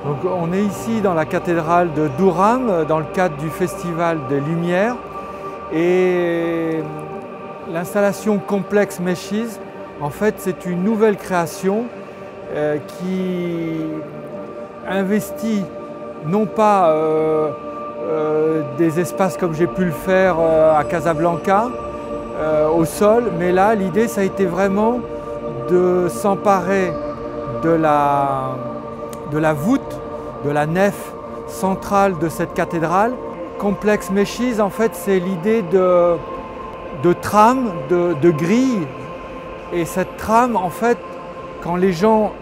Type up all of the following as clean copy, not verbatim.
Donc, on est ici dans la cathédrale de Durham, dans le cadre du Festival des Lumières. Et l'installation Complex Meshes, en fait, c'est une nouvelle création qui investit non pas des espaces comme j'ai pu le faire à Casablanca, au sol, mais là, l'idée, ça a été vraiment de s'emparer de la voûte, de la nef centrale de cette cathédrale. Complex Meshes, en fait, c'est l'idée de trame, de grille. Et cette trame, en fait, quand les gens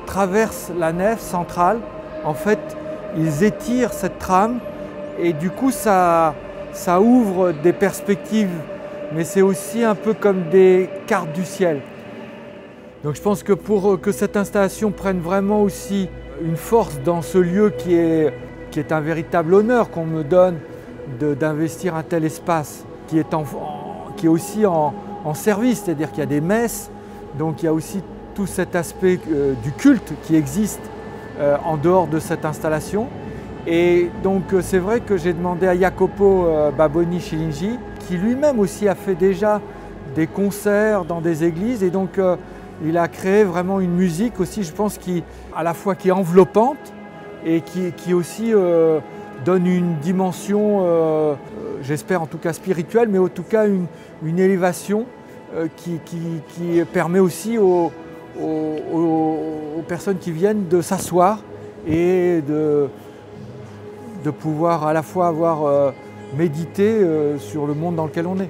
traversent la nef centrale, en fait, ils étirent cette trame et du coup, ça ouvre des perspectives, mais c'est aussi un peu comme des cartes du ciel. Donc je pense que pour que cette installation prenne vraiment aussi une force dans ce lieu qui est un véritable honneur qu'on me donne d'investir un tel espace, qui est aussi en service, c'est-à-dire qu'il y a des messes, donc il y a aussi tout cet aspect du culte qui existe en dehors de cette installation. Et donc c'est vrai que j'ai demandé à Jacopo Baboni Chilingi, qui lui-même aussi a fait déjà des concerts dans des églises, et donc il a créé vraiment une musique aussi, je pense, à la fois qui est enveloppante et qui aussi donne une dimension, j'espère en tout cas spirituelle, mais en tout cas une élévation qui permet aussi aux personnes qui viennent de s'asseoir et de pouvoir à la fois avoir médité sur le monde dans lequel on est.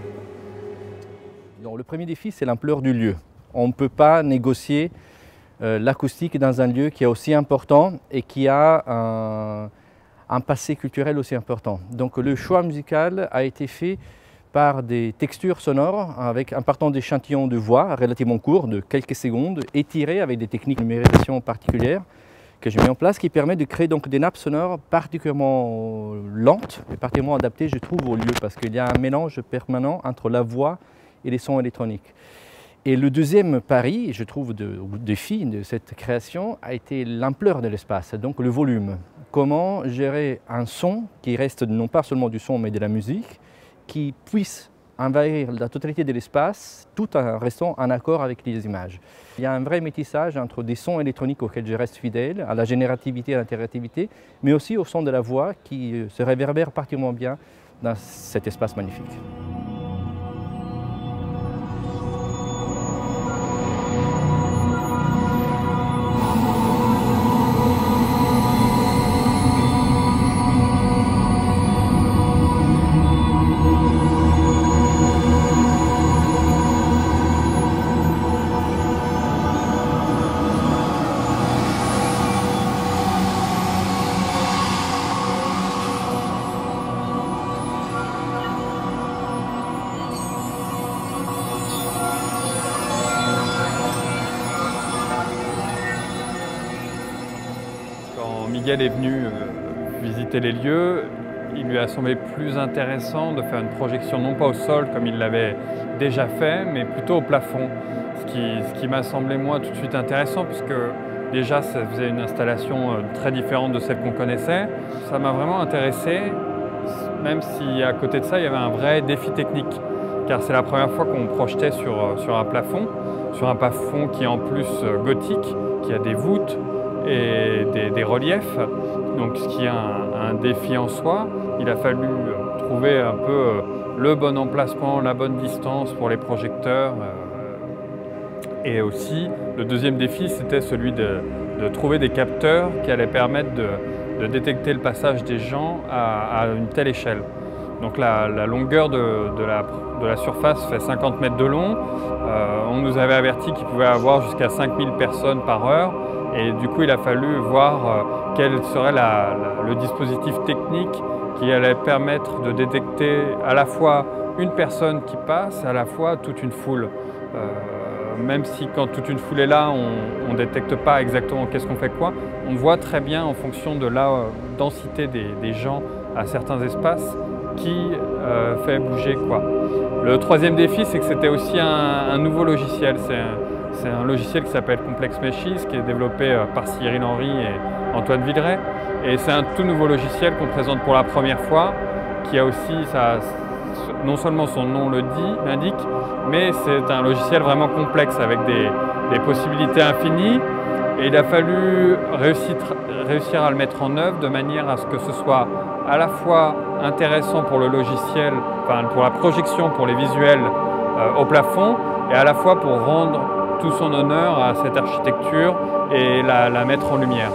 Donc, le premier défi, c'est l'ampleur du lieu. On ne peut pas négocier l'acoustique dans un lieu qui est aussi important et qui a un passé culturel aussi important. Donc le choix musical a été fait par des textures sonores en partant d'échantillons de voix relativement courts, de quelques secondes, étirés avec des techniques de numérisation particulières que j'ai mis en place, qui permet de créer donc des nappes sonores particulièrement lentes et particulièrement adaptées, je trouve, au lieu, parce qu'il y a un mélange permanent entre la voix et les sons électroniques. Et le deuxième pari, je trouve, ou défi de cette création a été l'ampleur de l'espace, donc le volume. Comment gérer un son qui reste non pas seulement du son mais de la musique, qui puisse envahir la totalité de l'espace tout en restant en accord avec les images. Il y a un vrai métissage entre des sons électroniques auxquels je reste fidèle, à la générativité et à l'interactivité, mais aussi au son de la voix qui se réverbère particulièrement bien dans cet espace magnifique. Miguel est venu visiter les lieux, il lui a semblé plus intéressant de faire une projection non pas au sol comme il l'avait déjà fait, mais plutôt au plafond. Ce qui m'a semblé moi tout de suite intéressant, puisque déjà ça faisait une installation très différente de celle qu'on connaissait. Ça m'a vraiment intéressé, même si à côté de ça il y avait un vrai défi technique, car c'est la première fois qu'on projetait sur un plafond qui est en plus gothique, qui a des voûtes et des reliefs, donc ce qui est un défi en soi. Il a fallu trouver un peu le bon emplacement, la bonne distance pour les projecteurs. Et aussi, le deuxième défi, c'était celui de trouver des capteurs qui allaient permettre de détecter le passage des gens à une telle échelle. Donc la longueur de la surface fait 50 mètres de long. On nous avait averti qu'il pouvait y avoir jusqu'à 5000 personnes par heure. Et du coup, il a fallu voir quel serait le dispositif technique qui allait permettre de détecter à la fois une personne qui passe, à la fois toute une foule. Même si quand toute une foule est là, on ne détecte pas exactement qu'est-ce qu'on fait quoi, on voit très bien en fonction de la densité des gens à certains espaces qui fait bouger quoi. Le troisième défi, c'est que c'était aussi un nouveau logiciel. C'est un logiciel qui s'appelle Complex Meshes, qui est développé par Cyril Henry et Antoine Villeray. Et c'est un tout nouveau logiciel qu'on présente pour la première fois, qui a aussi, non seulement son nom l'indique, mais c'est un logiciel vraiment complexe avec des possibilités infinies. Et il a fallu réussir à le mettre en œuvre de manière à ce que ce soit à la fois intéressant pour le logiciel, enfin pour la projection, pour les visuels au plafond, et à la fois pour rendre tout son honneur à cette architecture et la mettre en lumière.